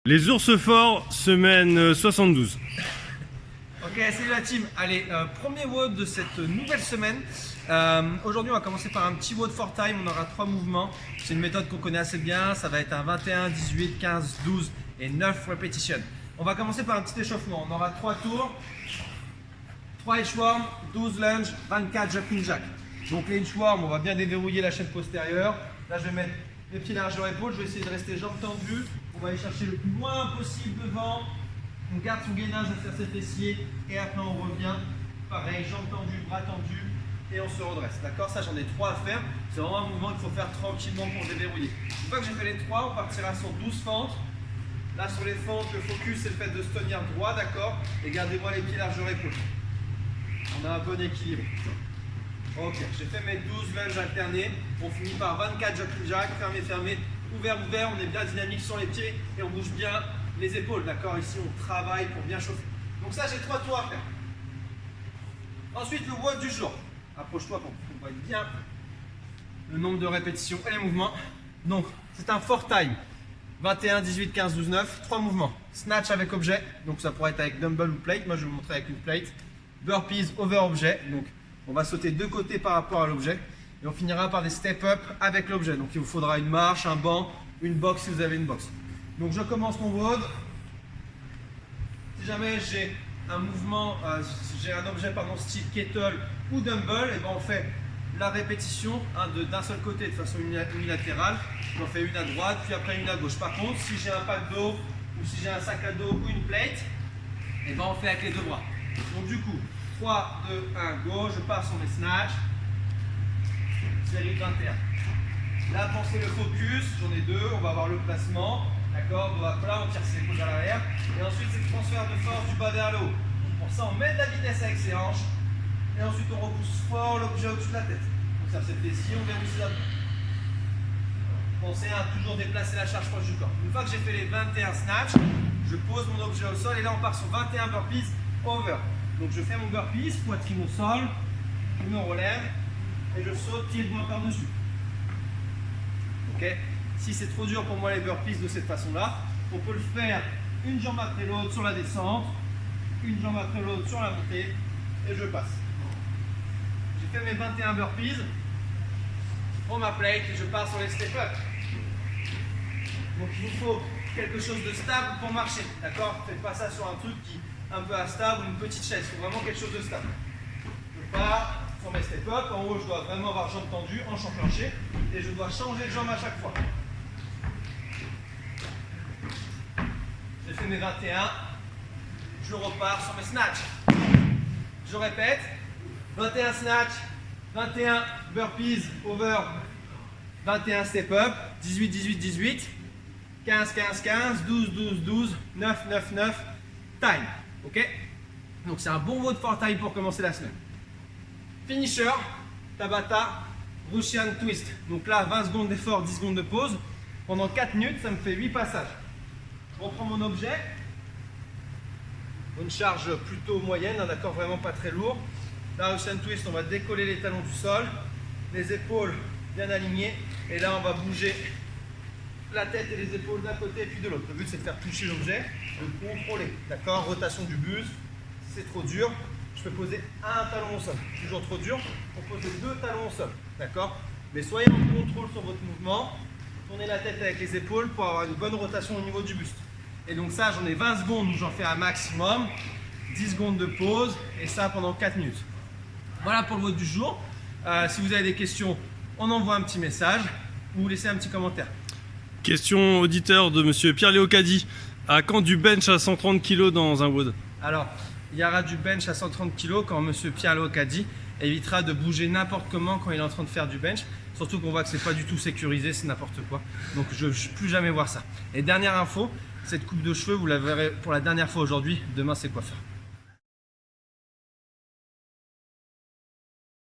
Les ours forts, semaine 72. Ok, salut la team. Allez, premier WOD de cette nouvelle semaine. Aujourd'hui, on va commencer par un petit WOD for time. On aura 3 mouvements. C'est une méthode qu'on connaît assez bien. Ça va être un 21, 18, 15, 12 et 9 répétitions. On va commencer par un petit échauffement. On aura 3 tours, 3 inchworms, 12 lunges, 24 jumping jack. Donc les inchworms, on va bien déverrouiller la chaîne postérieure. Là, je vais mettre les pieds largeur épaule. Je vais essayer de rester jambes tendues. On va aller chercher le plus loin possible devant. On garde son gainage à faire ses fessiers et après on revient. Pareil, jambes tendues, bras tendus et on se redresse. D'accord? Ça, j'en ai 3 à faire. C'est vraiment un mouvement qu'il faut faire tranquillement pour déverrouiller. Une fois que j'ai fait les 3, on partira sur 12 fentes. Là, sur les fentes, le focus, c'est le fait de se tenir droit, d'accord? Et gardez-moi les pieds largeur épaule. On a un bon équilibre. Ok, j'ai fait mes 12 lunges alternés. On finit par 24 jumping jack, fermé, fermé, ouvert, ouvert. On est bien dynamique sur les pieds et on bouge bien les épaules, d'accord? Ici, on travaille pour bien chauffer. Donc ça, j'ai 3 tours à faire. Ensuite, le WOD du jour. Approche-toi pour qu'on voit bien le nombre de répétitions et les mouvements. Donc, c'est un for time. 21, 18, 15, 12, 9. 3 mouvements. Snatch avec objet. Donc, ça pourrait être avec dumbbell ou plate. Moi, je vais vous montrer avec une plate. Burpees over objet. Donc, on va sauter de côté par rapport à l'objet. Et on finira par des step-up avec l'objet. Donc, il vous faudra une marche, un banc, une box si vous avez une box. Donc je commence mon WOD. Si jamais j'ai un mouvement, j'ai un objet style kettle ou dumbbell, et ben on fait la répétition d'un seul côté de façon unilatérale. J'en fais une à droite, puis après une à gauche. Par contre, si j'ai un pack d'eau ou si j'ai un sac à dos ou une plate, et ben on fait avec les deux bras. Donc du coup, 3, 2, 1, go. Je pars sur mes snatchs. Série 21. Là, pensez le focus. J'en ai 2. On va avoir le placement. D'accord, doigt plat, on tire ses épaules vers l'arrière. Et ensuite, c'est le transfert de force du bas vers le haut. Pour ça, on met de la vitesse avec ses hanches. Et ensuite, on repousse fort l'objet au-dessus de la tête. Donc ça fait plaisir, on vient aussi là-dedans. Pensez à toujours déplacer la charge proche du corps. Une fois que j'ai fait les 21 snatchs, je pose mon objet au sol. Et là, on part sur 21 burpees over. Donc je fais mon burpees, poitrine au sol. Je me relève. Et je saute pied droit par-dessus. Ok? Si c'est trop dur pour moi les burpees de cette façon-là, on peut le faire une jambe après l'autre sur la descente, une jambe après l'autre sur la montée, et je passe. J'ai fait mes 21 burpees, je prends ma plate et je pars sur les step-up. Donc il vous faut quelque chose de stable pour marcher, d'accord? Faites pas ça sur un truc qui est un peu instable ou une petite chaise, il faut vraiment quelque chose de stable. Je pars sur mes step-up, en haut je dois vraiment avoir jambes tendues, hanches enclenchées, et je dois changer de jambe à chaque fois. J'ai fait mes 21, je repars sur mes snatchs. Je répète, 21 snatch, 21 burpees over, 21 step up, 18, 18, 18, 15, 15, 15, 12, 12, 12, 9, 9, 9, time. Ok? Donc c'est un bon WOD for time pour commencer la semaine. Finisher, Tabata, Russian twist. Donc là, 20 secondes d'effort, 10 secondes de pause. Pendant 4 minutes, ça me fait 8 passages. Je reprends mon objet, une charge plutôt moyenne, d'accord, vraiment pas très lourd. La Russian twist, on va décoller les talons du sol, les épaules bien alignées, et là on va bouger la tête et les épaules d'un côté et puis de l'autre. Le but c'est de faire toucher l'objet, de contrôler, d'accord, rotation du buste. Si c'est trop dur, je peux poser un talon au sol. Toujours trop dur, on pose les 2 talons au sol, d'accord. Mais soyez en contrôle sur votre mouvement. Tournez la tête avec les épaules pour avoir une bonne rotation au niveau du buste. Et donc ça, j'en ai 20 secondes où j'en fais un maximum, 10 secondes de pause, et ça pendant 4 minutes. Voilà pour le WOD du jour. Si vous avez des questions, on envoie un petit message ou laissez un petit commentaire. Question auditeur de monsieur Pierre-Léo Caddy. À quand du bench à 130 kg dans un WOD? Alors, il y aura du bench à 130 kg quand monsieur Pierre-Léo Caddy évitera de bouger n'importe comment quand il est en train de faire du bench. Surtout qu'on voit que c'est pas du tout sécurisé, c'est n'importe quoi. Donc je ne veux plus jamais voir ça. Et dernière info, cette coupe de cheveux, vous la verrez pour la dernière fois aujourd'hui. Demain, c'est coiffeur.